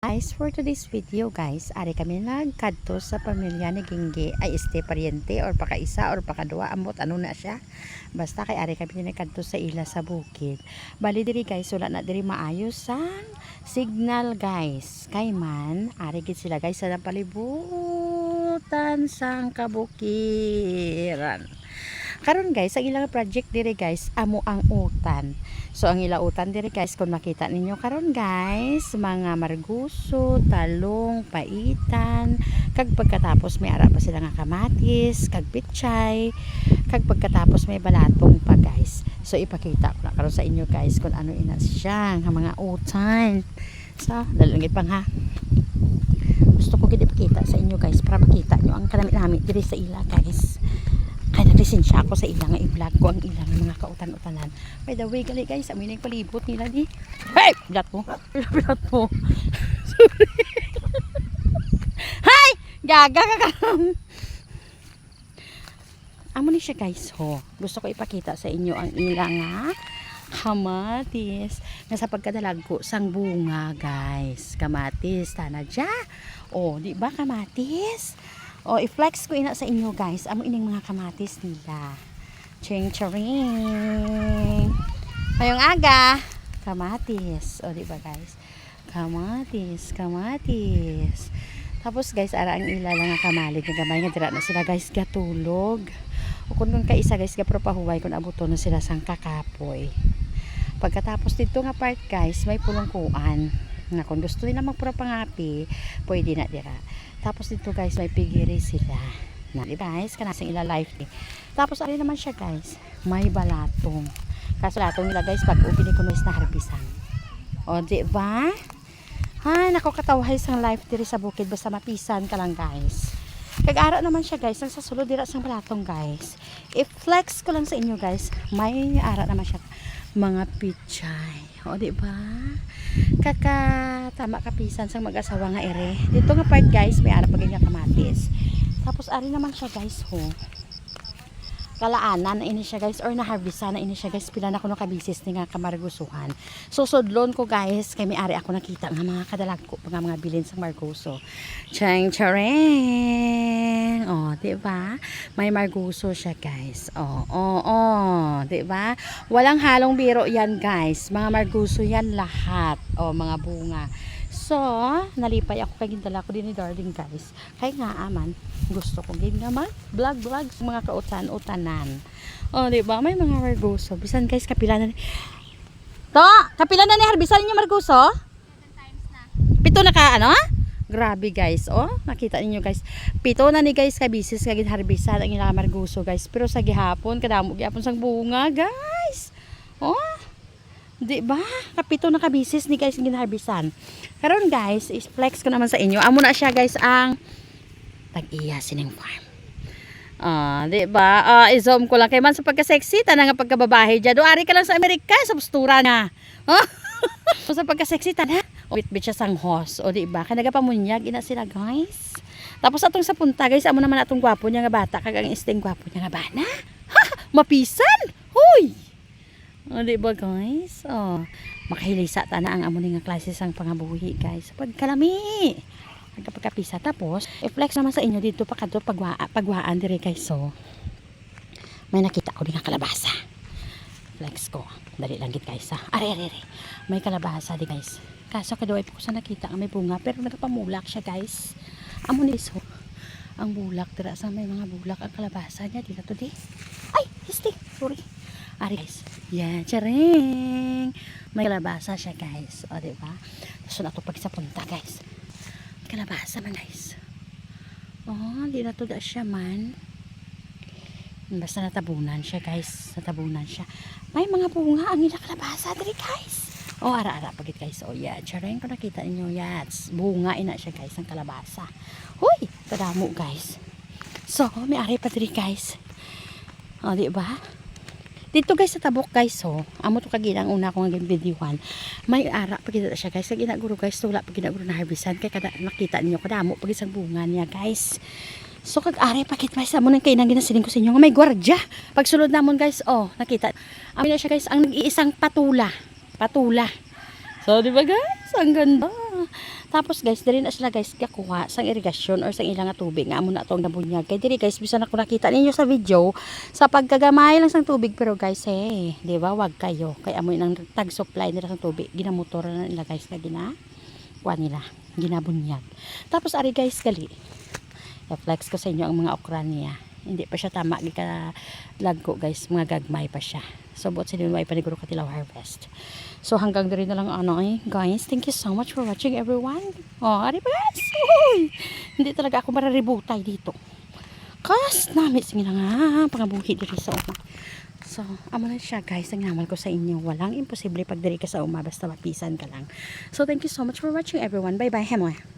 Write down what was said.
Guys, for today's video guys, ari kami nagkadto sa pamilya ni Ginggi ay pariente or pakaisa or pakadua amot ano na siya. Basta kay ari kami nagkadto sa ila sa bukid. Bali diri guys, wala na diri maayos sang signal guys. Kay man ari gid sila guys sa palibutan sang kabukiran. Karon guys, ang ilang project diri guys, amo ang utan. So ang ilang utan diri guys, kung makita ninyo karon guys, mga marguso, talong, paitan, kag pagkatapos may ara pa sila nga kamatis, kag pichay, kag pagkatapos may balatong pa guys. So ipakita ko na karon sa inyo guys kung ano ina siya nga mga utan. So dalangit pang ha. Gusto ko gid ipakita sa inyo guys para makita nyo ang kanami diri sa ila guys. Kaya naglisensya ako sa ilang i-vlog ko ang ilang mga kautan-utanan. By the way, gali guys, amin yung palibot nila di. Hey! Bilat mo. Bilat mo. Sorry. Hi! Gaga ka. Amo ni siya guys, ho. Gusto ko ipakita sa inyo ang ilang kamatis. Nga sa pagkadalag ko, sang bunga guys. Kamatis, tanadya. O, di ba kamatis? O, i-flex ko ina sa inyo guys. Amo ining mga kamatis nila. Ching charing. Ngayong aga, kamatis. O, di ba guys? Kamatis, kamatis. Tapos guys, ara ang ila lang nga kamalig. Nagamay nga dira na sila guys gatulog. O kung kaisa guys, gapro pahuway kung abuto na sila sang kakapoy. Pagkatapos dito nga part guys, may pulungkuan. Nga kung gusto nila magpura pangapi, pwede na dira. Tapos dito guys, may pigiri sila. Na, diba guys? Kanasang ila life eh. Tapos ari naman siya guys, may balatong. Kaso latong nila guys, pag ubini ko na harbisan. O, diba? Ha, nakakatawahay sang life diri sa bukid basta mapisan ka lang guys. Kag-ara naman siya guys, ang sasulod dira sang balatong guys. I-flex ko lang sa inyo guys, may ara naman siya. Mga pichay. O, diba? Tama kapisan sang mag-asawa nga ere. Dito nga part guys, may ara paging kamatis. Tapos ari naman siya guys, ho. Kalaanan na ini siya guys or na-harvestan na ini siya guys. Pila na ko no kabisis ni nga kamargusuhan. So sudlon ko guys, kay may ari ako nakita nga mga kadalag ko mga bilin sang marguso. Chang chareng. Oh, di ba? May marguso siya guys. Oh, di ba? Walang halong biro yan guys. Mga marguso yan lahat. Oh, mga bunga. So, nalipay ako kay gindala ko din ni darling guys. Kay nga aman, gusto ko gid nga mag vlog mga kautan-utanan. Oh, di ba? May mga marguso. Bisan guys, kapila na ni. To, kapila na ni harbisan niyo marguso? 7 times na. Pito na ka ano? Grabe guys, oh. Nakita niyo guys. Pito na ni guys ka bisis kag harbisan ang ilang marguso guys. Pero sa gihapon kadamo gihapon sang bunga guys. Oh. Di ba? Kapito na kabisis ni guys ginharbisan. Karon guys, is-flex ko naman sa inyo. Amo na siya guys ang tag-iya sining farm. Di ba? I-zoom ko lang kay man sa pagka-sexy tanang nga pagkababahe diya. Duari ka lang sa Amerika sa postura na. So sa pagka-sexy tanang bit siya sang host. O di ba? Kanaga pamunyag ina sila guys. Tapos atong sa punta guys, amo naman atong gwapo niya nga bata kag ang isting gwapo niya nga bana. Ha! Mapisan. Hoy! O, diba guys? O, makahilisa ta na ang amo nga klase sang pangabuhi guys. Pagkalami. Pagkapisa. Tapos, i-flex naman sa inyo dito pagwaan dire guys. So, may nakita ko din nga kalabasa. Flex ko. Dali lang gid guys ha. Are. May kalabasa di guys. Kaso kaduay po ko sa nakita nga may bunga. Pero nagpamulak siya guys. Amo ni so. Ang bulak. Tira sa may mga bulak ang kalabasa niya. Dito di. Ay! Histi. Sorry. Ari guys. Yan, charing. May kalabasa siya guys. O, diba? So, na ito pag sa punta guys. Kalabasa man guys. Oh, di na to da siya man. Basta natabunan siya guys. Natabunan siya. May mga bunga ang ila kalabasa diri guys. Oh, ara-ara pagit guys. Oh, yeah. Charing ko nakita ninyo. Yes. Bunga ina siya guys. Ang kalabasa. Huy! Kadamo guys. So, may ari pa diri guys. O, diba? Dito guys sa tabok guys, so amo to kagilang una ko nga videohan. May ara pag siya guys, kag ginaguro guys, wala pag ginaguro na harvestan kay kada nakita niyo kadamo pag isang bunga niya guys. So kag ari pakit pa sa mo nang kay nang ginasiling ko sa inyo nga may gwardiya. Pag sulod namon guys, oh, nakita. Amo na siya guys ang nag-iisang patula. So di ba guys, ang ganda. Tapos guys, diri na sila guys kakuha sang irigasyon or sang ilang nga tubig nga amo na tong nabunyag. Kay diri guys bisan ako nakita ninyo sa video sa pagkagamay lang sang tubig pero guys di ba wag kayo kay amo nang tag supply nila sang tubig ginamotor na nila guys nga kuha nila ginabunyag. Tapos ari guys gali i-flex ko sa inyo ang mga okra niya. Hindi pa siya tama lagko guys, mga gagmay pa siya. So buot sa dinway paniguro katilaw harvest. So hanggang diri na lang guys. Thank you so much for watching everyone. Oh, ari pa guys. Uy! Hindi talaga ako maraributay dito. Kas namit sing nga pangabuhi diri sa uma. So, amo na siya guys, ang naman ko sa inyo. Walang imposible pag diri ka sa uma basta mapisan ka lang. So thank you so much for watching everyone. Bye bye. Hemo.